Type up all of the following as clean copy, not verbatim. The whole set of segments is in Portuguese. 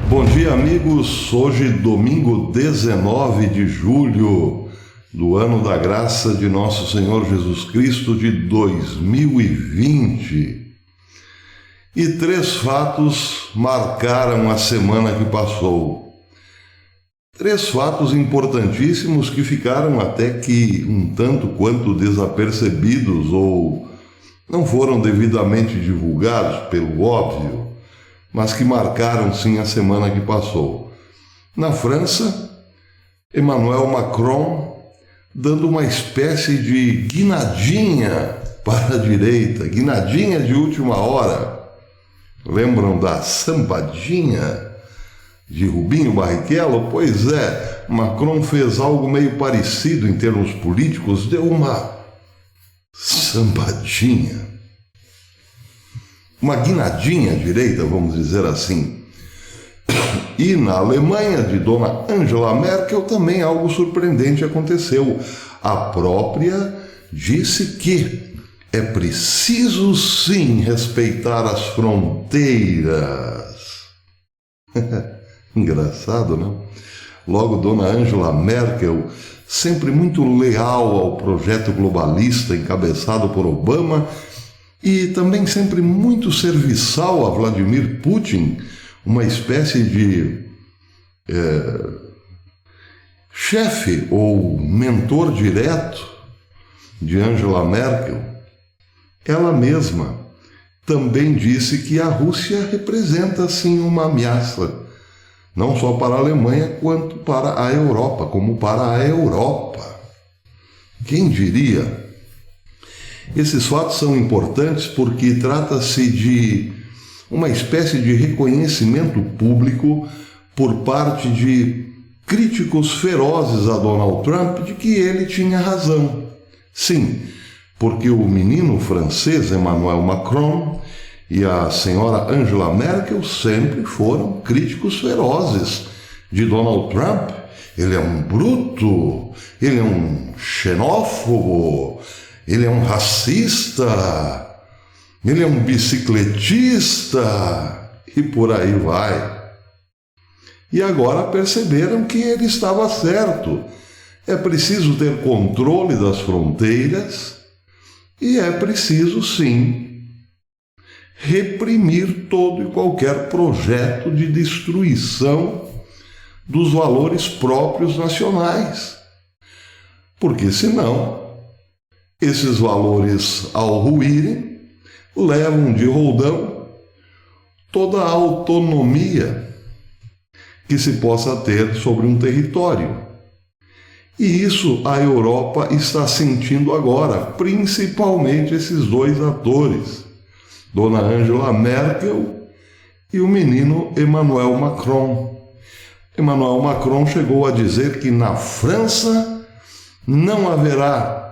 Bom dia, amigos. Hoje, domingo 19 de julho do ano da graça de Nosso Senhor Jesus Cristo de 2020. E 3 fatos marcaram a semana que passou. 3 fatos importantíssimos que ficaram até que um tanto quanto desapercebidos ou não foram devidamente divulgados, pelo óbvio, mas que marcaram sim a semana que passou. Na França, Emmanuel Macron dando uma espécie de guinadinha para a direita, guinadinha de última hora. Lembram da sambadinha de Rubinho Barrichello? Pois é, Macron fez algo meio parecido em termos políticos, deu uma sambadinha. Uma guinadinha à direita, vamos dizer assim. E na Alemanha, de Dona Angela Merkel, também algo surpreendente aconteceu. A própria disse que é preciso sim respeitar as fronteiras. Engraçado, não? Logo, Dona Angela Merkel, sempre muito leal ao projeto globalista encabeçado por Obama, e também sempre muito serviçal a Vladimir Putin, uma espécie de chefe ou mentor direto de Angela Merkel. Ela mesma também disse que a Rússia representa sim uma ameaça, não só para a Alemanha, quanto para a Europa, como para a Europa. Quem diria? Esses fatos são importantes porque trata-se de uma espécie de reconhecimento público por parte de críticos ferozes a Donald Trump de que ele tinha razão. Sim, porque o menino francês Emmanuel Macron e a senhora Angela Merkel sempre foram críticos ferozes de Donald Trump. Ele é um bruto, ele é um xenófobo, ele é um racista, ele é um bicicletista e por aí vai. E agora perceberam que ele estava certo. É preciso ter controle das fronteiras e é preciso, sim, reprimir todo e qualquer projeto de destruição dos valores próprios nacionais. Porque senão, esses valores, ao ruírem, levam de roldão toda a autonomia que se possa ter sobre um território. E isso a Europa está sentindo agora, principalmente esses 2 atores, Dona Angela Merkel e o menino Emmanuel Macron. Emmanuel Macron chegou a dizer que na França não haverá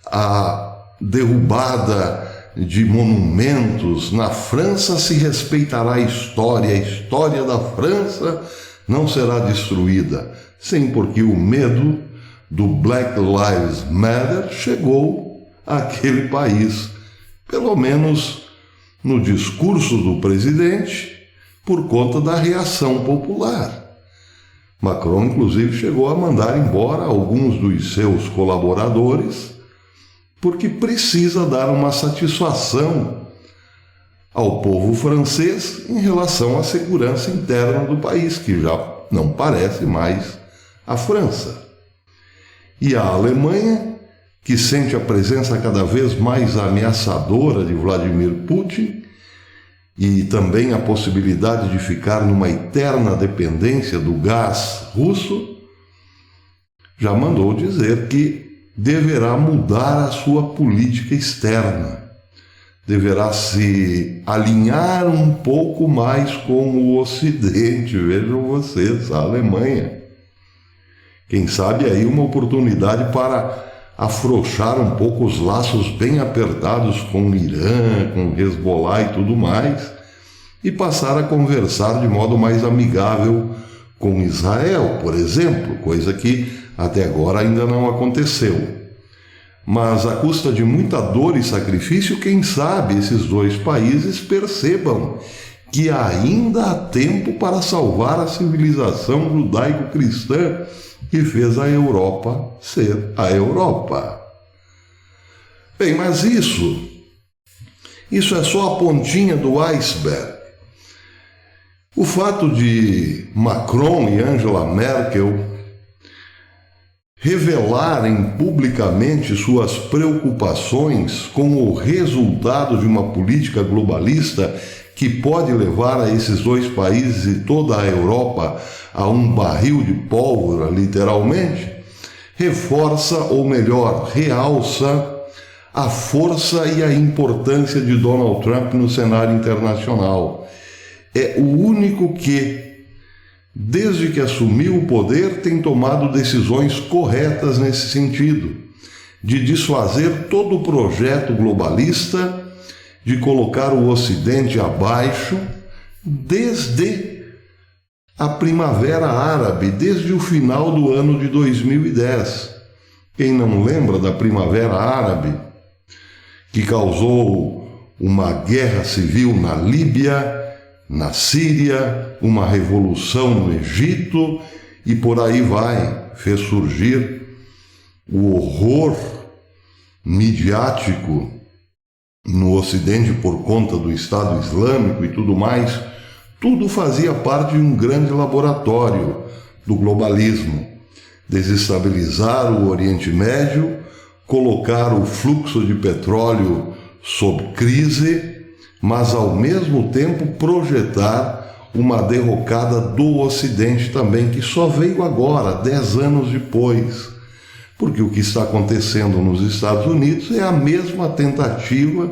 a derrubada de monumentos. Na França se respeitará a história da França não será destruída. Sim, porque o medo do Black Lives Matter chegou àquele país, pelo menos no discurso do presidente, por conta da reação popular. Macron, inclusive, chegou a mandar embora alguns dos seus colaboradores, porque precisa dar uma satisfação ao povo francês em relação à segurança interna do país, que já não parece mais a França. E a Alemanha, que sente a presença cada vez mais ameaçadora de Vladimir Putin e também a possibilidade de ficar numa eterna dependência do gás russo, já mandou dizer que deverá mudar a sua política externa, deverá se alinhar um pouco mais com o Ocidente. Vejam vocês, a Alemanha. Quem sabe aí uma oportunidade para afrouxar um pouco os laços bem apertados com o Irã, com o Hezbollah e tudo mais, e passar a conversar de modo mais amigável com Israel, por exemplo, coisa que até agora ainda não aconteceu. Mas à custa de muita dor e sacrifício, quem sabe esses 2 países percebam que ainda há tempo para salvar a civilização judaico-cristã que fez a Europa ser a Europa. Bem, mas isso é só a pontinha do iceberg. O fato de Macron e Angela Merkel revelarem publicamente suas preocupações com o resultado de uma política globalista que pode levar a esses dois países e toda a Europa a um barril de pólvora, literalmente, reforça, ou melhor, realça a força e a importância de Donald Trump no cenário internacional. É o único que, desde que assumiu o poder, tem tomado decisões corretas nesse sentido, de desfazer todo o projeto globalista, de colocar o Ocidente abaixo, desde a Primavera Árabe, desde o final do ano de 2010. Quem não lembra da Primavera Árabe, que causou uma guerra civil na Líbia, na Síria, uma revolução no Egito e por aí vai, fez surgir o horror midiático no Ocidente por conta do Estado Islâmico e tudo mais, tudo fazia parte de um grande laboratório do globalismo. Desestabilizar o Oriente Médio, colocar o fluxo de petróleo sob crise, mas ao mesmo tempo projetar uma derrocada do Ocidente também, que só veio agora, 10 anos depois. Porque o que está acontecendo nos Estados Unidos é a mesma tentativa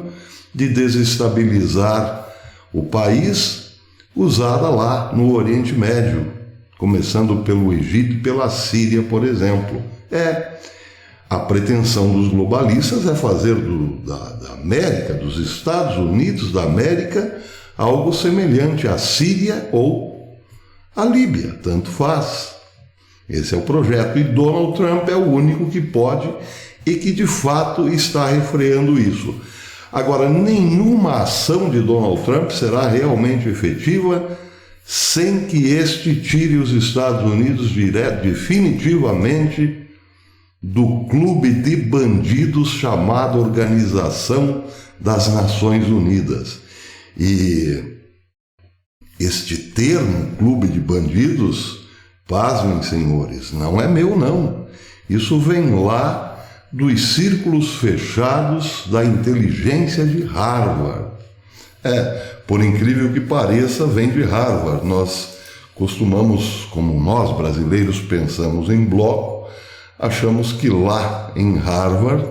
de desestabilizar o país usada lá no Oriente Médio, começando pelo Egito e pela Síria, por exemplo. A pretensão dos globalistas é fazer da América, dos Estados Unidos da América, algo semelhante à Síria ou à Líbia, tanto faz. Esse é o projeto, e Donald Trump é o único que pode e que de fato está refreando isso. Agora, nenhuma ação de Donald Trump será realmente efetiva sem que este tire os Estados Unidos definitivamente do clube de bandidos chamado Organização das Nações Unidas. E este termo, clube de bandidos, pasmem, senhores, não é meu, não. Isso vem lá dos círculos fechados da inteligência de Harvard. Por incrível que pareça, vem de Harvard. Nós costumamos, como nós brasileiros pensamos em bloco, achamos que lá em Harvard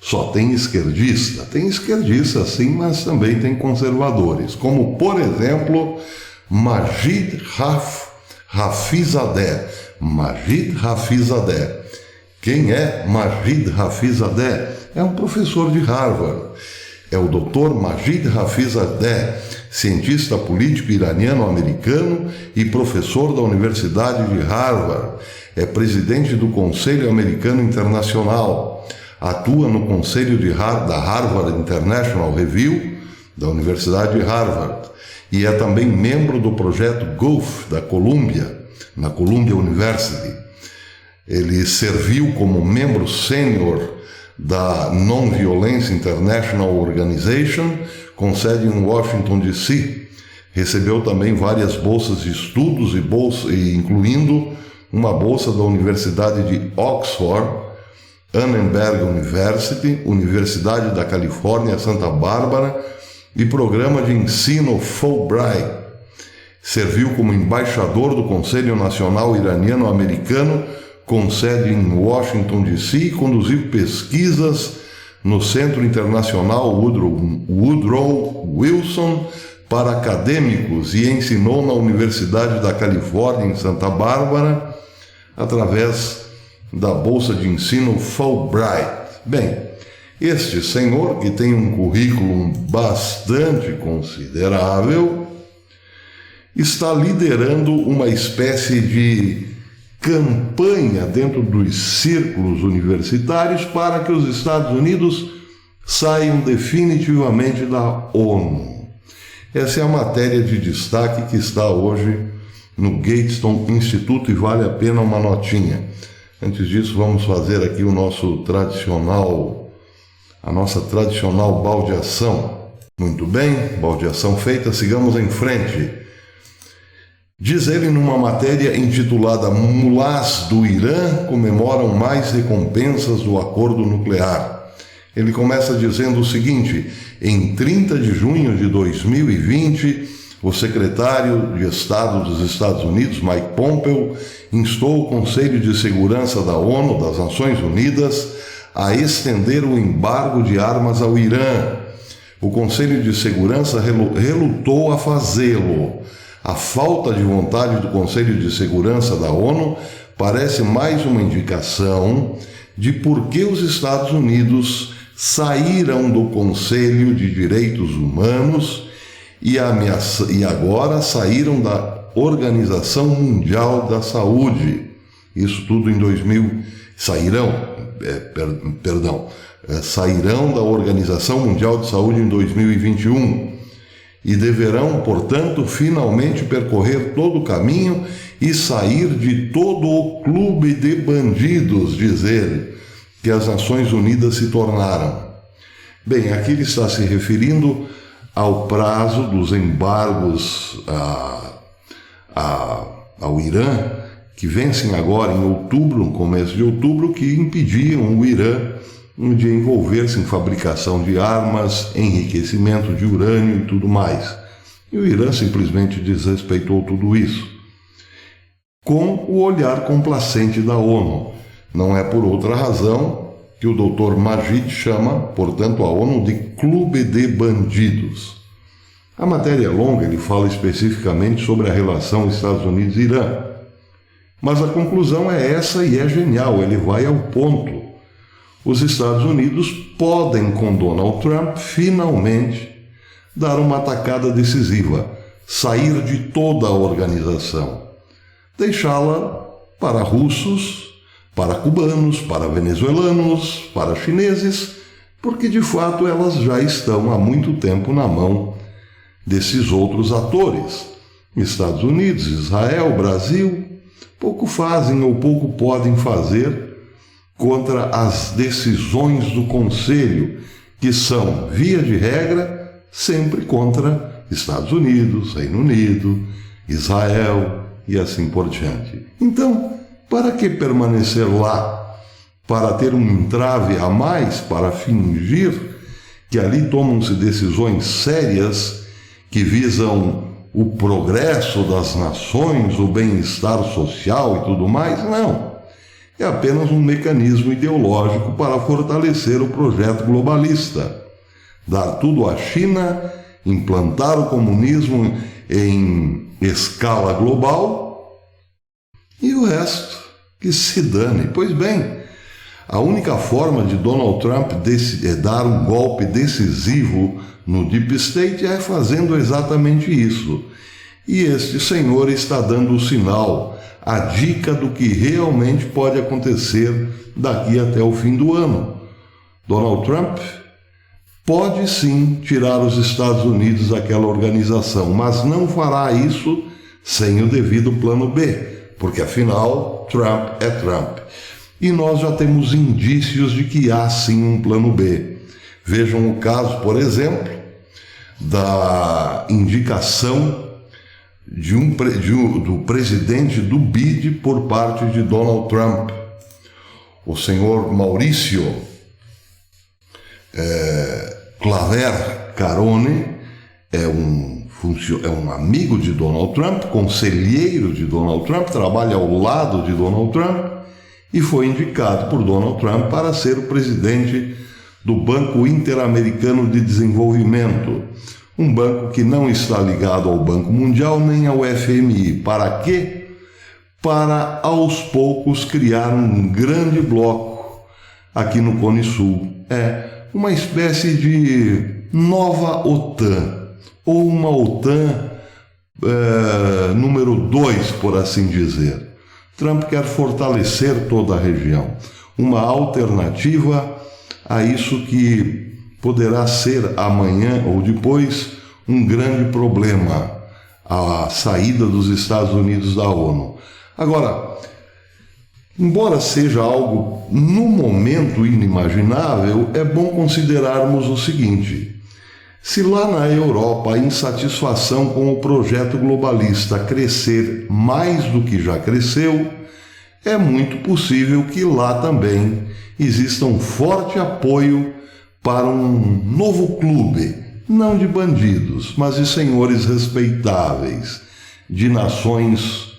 só tem esquerdista. Tem esquerdista sim, mas também tem conservadores, como por exemplo Majid Hafizadeh. Majid Hafizadeh. Quem é Majid Hafizadeh? É um professor de Harvard. É o Dr. Majid Hafizadeh, cientista político iraniano-americano e professor da Universidade de Harvard. É presidente do Conselho Americano Internacional. Atua no Conselho da Harvard International Review, da Universidade de Harvard. E é também membro do projeto Gulf da Colômbia, na Columbia University. Ele serviu como membro sênior da Non-Violence International Organization, com sede em Washington, D.C. Recebeu também várias bolsas de estudos incluindo uma bolsa da Universidade de Oxford, Annenberg University, Universidade da Califórnia, Santa Bárbara e programa de ensino Fulbright. Serviu como embaixador do Conselho Nacional Iraniano-Americano, com sede em Washington, D.C., e conduziu pesquisas no Centro Internacional Woodrow Wilson para acadêmicos e ensinou na Universidade da Califórnia, em Santa Bárbara, através da Bolsa de Ensino Fulbright. Bem, este senhor, que tem um currículo bastante considerável, está liderando uma espécie de campanha dentro dos círculos universitários para que os Estados Unidos saiam definitivamente da ONU. Essa é a matéria de destaque que está hoje no Gatestone Instituto e vale a pena uma notinha. Antes disso, vamos fazer aqui a nossa tradicional baldeação. Muito bem, baldeação feita, sigamos em frente. Diz ele numa matéria intitulada Mulás do Irã comemoram mais recompensas do acordo nuclear. Ele começa dizendo o seguinte: em 30 de junho de 2020, o secretário de Estado dos Estados Unidos, Mike Pompeo, instou o Conselho de Segurança da ONU, das Nações Unidas, a estender o embargo de armas ao Irã. O Conselho de Segurança relutou a fazê-lo. A falta de vontade do Conselho de Segurança da ONU parece mais uma indicação de por que os Estados Unidos saíram do Conselho de Direitos Humanos e agora saíram da Organização Mundial da Saúde. Isso tudo em 2000. Sairão da Organização Mundial de Saúde em 2021 e deverão, portanto, finalmente percorrer todo o caminho e sair de todo o clube de bandidos, diz ele, que as Nações Unidas se tornaram. Bem, aqui ele está se referindo ao prazo dos embargos ao Irã, que vencem agora em outubro, no começo de outubro, que impediam o Irã de envolver-se em fabricação de armas, enriquecimento de urânio e tudo mais. E o Irã simplesmente desrespeitou tudo isso, com o olhar complacente da ONU. Não é por outra razão que o Dr. Majid chama, portanto, a ONU de clube de bandidos. A matéria é longa, ele fala especificamente sobre a relação Estados Unidos e Irã. Mas a conclusão é essa e é genial, ele vai ao ponto. Os Estados Unidos podem, com Donald Trump, finalmente dar uma atacada decisiva, sair de toda a organização, deixá-la para russos, para cubanos, para venezuelanos, para chineses, porque de fato elas já estão há muito tempo na mão desses outros atores. Estados Unidos, Israel, Brasil, pouco fazem ou pouco podem fazer contra as decisões do Conselho, que são, via de regra, sempre contra Estados Unidos, Reino Unido, Israel e assim por diante. Então, para que permanecer lá? Para ter um entrave a mais, para fingir que ali tomam-se decisões sérias que visam o progresso das nações, o bem-estar social e tudo mais? Não. É apenas um mecanismo ideológico para fortalecer o projeto globalista. Dar tudo à China, implantar o comunismo em escala global e o resto que se dane. Pois bem, a única forma de Donald Trump dar um golpe decisivo no Deep State é fazendo exatamente isso. E este senhor está dando o sinal, a dica do que realmente pode acontecer daqui até o fim do ano. Donald Trump pode sim tirar os Estados Unidos daquela organização, mas não fará isso sem o devido plano B, porque afinal Trump é Trump. E nós já temos indícios de que há sim um plano B. Vejam o caso, por exemplo, da indicação do presidente do BID por parte de Donald Trump. O senhor Maurício Claver Carone é um amigo de Donald Trump, conselheiro de Donald Trump, trabalha ao lado de Donald Trump e foi indicado por Donald Trump para ser o presidente do Banco Interamericano de Desenvolvimento, um banco que não está ligado ao Banco Mundial nem ao FMI. Para quê? Para, aos poucos, criar um grande bloco aqui no Cone Sul. É uma espécie de nova OTAN, ou uma OTAN número 2, por assim dizer. Trump quer fortalecer toda a região, uma alternativa a isso que poderá ser amanhã ou depois um grande problema a saída dos Estados Unidos da ONU. Agora, embora seja algo no momento inimaginável, é bom considerarmos o seguinte: se lá na Europa a insatisfação com o projeto globalista crescer mais do que já cresceu, é muito possível que lá também exista um forte apoio para um novo clube, não de bandidos, mas de senhores respeitáveis, de nações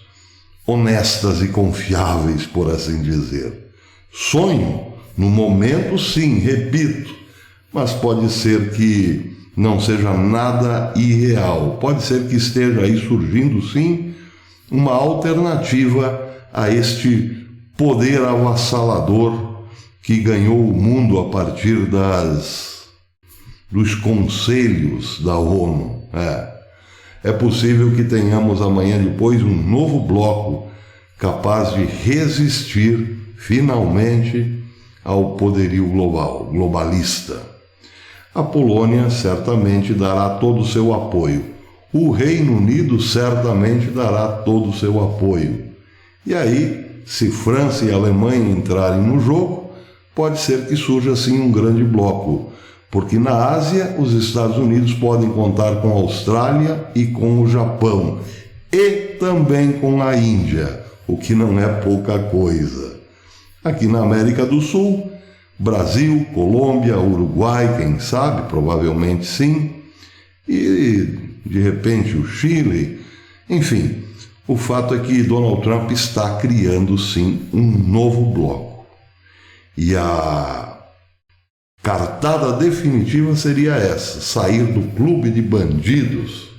honestas e confiáveis, por assim dizer. Sonho, no momento sim, repito, mas pode ser que não seja nada irreal. Pode ser que esteja aí surgindo sim uma alternativa a este poder avassalador que ganhou o mundo a partir dos conselhos da ONU. É possível que tenhamos amanhã depois um novo bloco capaz de resistir finalmente ao poderio globalista. A Polônia certamente dará todo o seu apoio. O Reino Unido certamente dará todo o seu apoio. E aí, se França e Alemanha entrarem no jogo, pode ser que surja assim um grande bloco, porque na Ásia os Estados Unidos podem contar com a Austrália e com o Japão, e também com a Índia, o que não é pouca coisa. Aqui na América do Sul, Brasil, Colômbia, Uruguai, quem sabe, provavelmente sim, e de repente o Chile, enfim. O fato é que Donald Trump está criando, sim, um novo bloco. E a cartada definitiva seria essa: sair do clube de bandidos,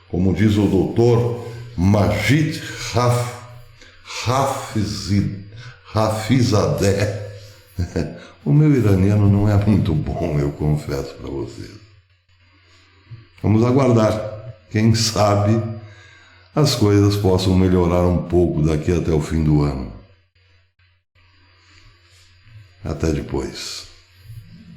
como diz o doutor Majid Hafizadeh. O meu iraniano não é muito bom, eu confesso para vocês. Vamos aguardar. Quem sabe as coisas possam melhorar um pouco daqui até o fim do ano. Até depois.